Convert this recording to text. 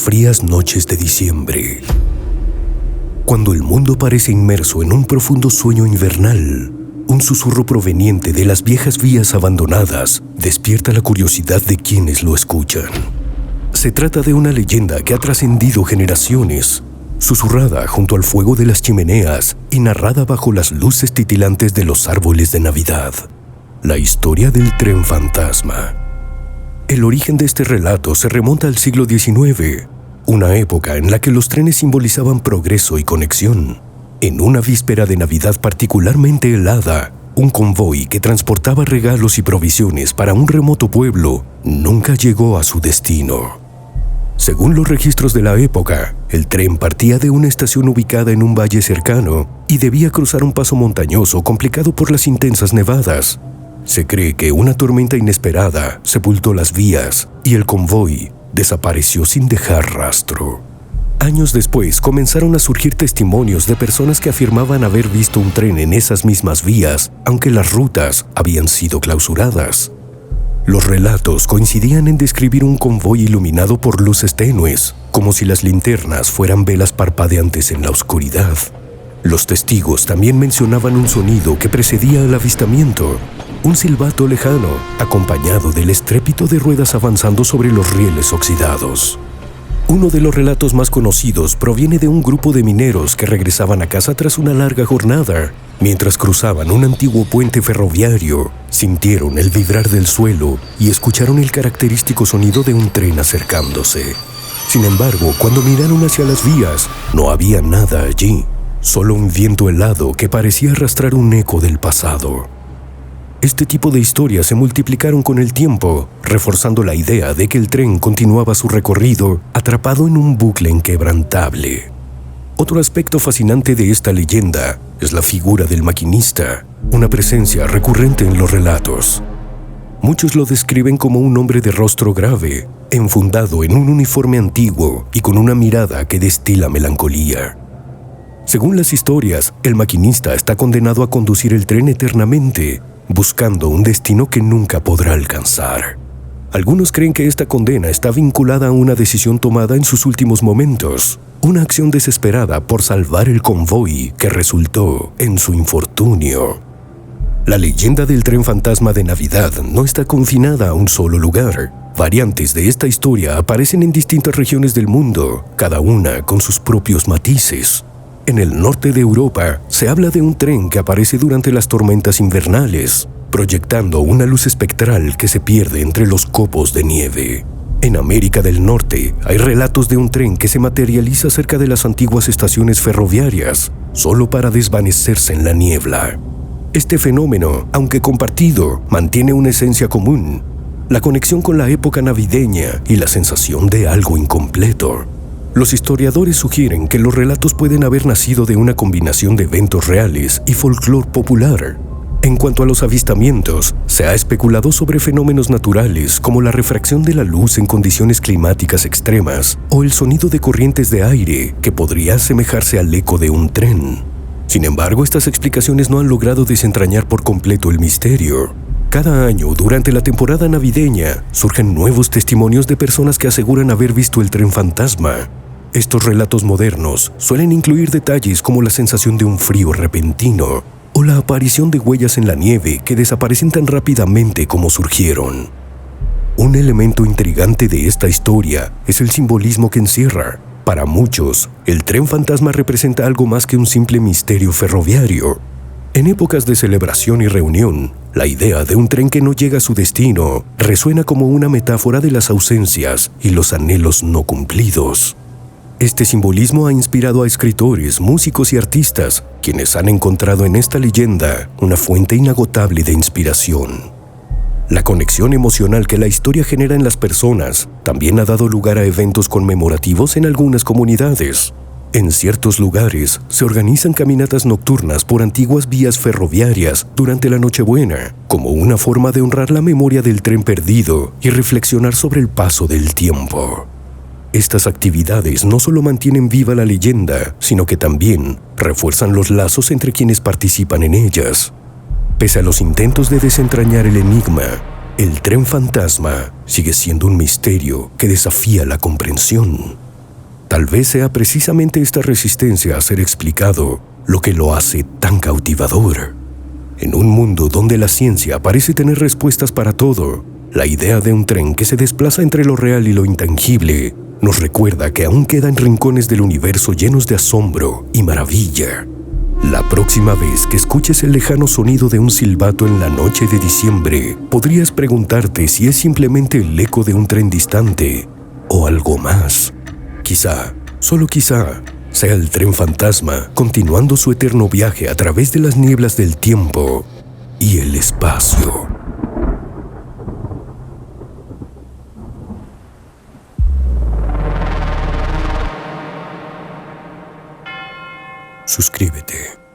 frías noches de diciembre. Cuando el mundo parece inmerso en un profundo sueño invernal, un susurro proveniente de las viejas vías abandonadas despierta la curiosidad de quienes lo escuchan. Se trata de una leyenda que ha trascendido generaciones, susurrada junto al fuego de las chimeneas y narrada bajo las luces titilantes de los árboles de Navidad. La historia del tren fantasma. El origen de este relato se remonta al siglo XIX, una época en la que los trenes simbolizaban progreso y conexión. En una víspera de Navidad particularmente helada, un convoy que transportaba regalos y provisiones para un remoto pueblo nunca llegó a su destino. Según los registros de la época, el tren partía de una estación ubicada en un valle cercano y debía cruzar un paso montañoso complicado por las intensas nevadas. Se cree que una tormenta inesperada sepultó las vías y el convoy desapareció sin dejar rastro. Años después comenzaron a surgir testimonios de personas que afirmaban haber visto un tren en esas mismas vías, aunque las rutas habían sido clausuradas. Los relatos coincidían en describir un convoy iluminado por luces tenues, como si las linternas fueran velas parpadeantes en la oscuridad. Los testigos también mencionaban un sonido que precedía al avistamiento, un silbato lejano, acompañado del estrépito de ruedas avanzando sobre los rieles oxidados. Uno de los relatos más conocidos proviene de un grupo de mineros que regresaban a casa tras una larga jornada. Mientras cruzaban un antiguo puente ferroviario, sintieron el vibrar del suelo y escucharon el característico sonido de un tren acercándose. Sin embargo, cuando miraron hacia las vías, no había nada allí, solo un viento helado que parecía arrastrar un eco del pasado. Este tipo de historias se multiplicaron con el tiempo, reforzando la idea de que el tren continuaba su recorrido atrapado en un bucle inquebrantable. Otro aspecto fascinante de esta leyenda es la figura del maquinista, una presencia recurrente en los relatos. Muchos lo describen como un hombre de rostro grave, enfundado en un uniforme antiguo y con una mirada que destila melancolía. Según las historias, el maquinista está condenado a conducir el tren eternamente, buscando un destino que nunca podrá alcanzar. Algunos creen que esta condena está vinculada a una decisión tomada en sus últimos momentos, una acción desesperada por salvar el convoy que resultó en su infortunio. La leyenda del tren fantasma de Navidad no está confinada a un solo lugar. Variantes de esta historia aparecen en distintas regiones del mundo, cada una con sus propios matices. En el norte de Europa se habla de un tren que aparece durante las tormentas invernales, proyectando una luz espectral que se pierde entre los copos de nieve. En América del Norte hay relatos de un tren que se materializa cerca de las antiguas estaciones ferroviarias, solo para desvanecerse en la niebla. Este fenómeno, aunque compartido, mantiene una esencia común: la conexión con la época navideña y la sensación de algo incompleto. Los historiadores sugieren que los relatos pueden haber nacido de una combinación de eventos reales y folclore popular. En cuanto a los avistamientos, se ha especulado sobre fenómenos naturales como la refracción de la luz en condiciones climáticas extremas o el sonido de corrientes de aire que podría asemejarse al eco de un tren. Sin embargo, estas explicaciones no han logrado desentrañar por completo el misterio. Cada año, durante la temporada navideña, surgen nuevos testimonios de personas que aseguran haber visto el tren fantasma. Estos relatos modernos suelen incluir detalles como la sensación de un frío repentino o la aparición de huellas en la nieve que desaparecen tan rápidamente como surgieron. Un elemento intrigante de esta historia es el simbolismo que encierra. Para muchos, el tren fantasma representa algo más que un simple misterio ferroviario. En épocas de celebración y reunión, la idea de un tren que no llega a su destino resuena como una metáfora de las ausencias y los anhelos no cumplidos. Este simbolismo ha inspirado a escritores, músicos y artistas, quienes han encontrado en esta leyenda una fuente inagotable de inspiración. La conexión emocional que la historia genera en las personas también ha dado lugar a eventos conmemorativos en algunas comunidades. En ciertos lugares se organizan caminatas nocturnas por antiguas vías ferroviarias durante la Nochebuena, como una forma de honrar la memoria del tren perdido y reflexionar sobre el paso del tiempo. Estas actividades no solo mantienen viva la leyenda, sino que también refuerzan los lazos entre quienes participan en ellas. Pese a los intentos de desentrañar el enigma, el tren fantasma sigue siendo un misterio que desafía la comprensión. Tal vez sea precisamente esta resistencia a ser explicado lo que lo hace tan cautivador. En un mundo donde la ciencia parece tener respuestas para todo, la idea de un tren que se desplaza entre lo real y lo intangible nos recuerda que aún quedan rincones del universo llenos de asombro y maravilla. La próxima vez que escuches el lejano sonido de un silbato en la noche de diciembre, podrías preguntarte si es simplemente el eco de un tren distante o algo más. Quizá, solo quizá, sea el tren fantasma continuando su eterno viaje a través de las nieblas del tiempo y el espacio. Suscríbete.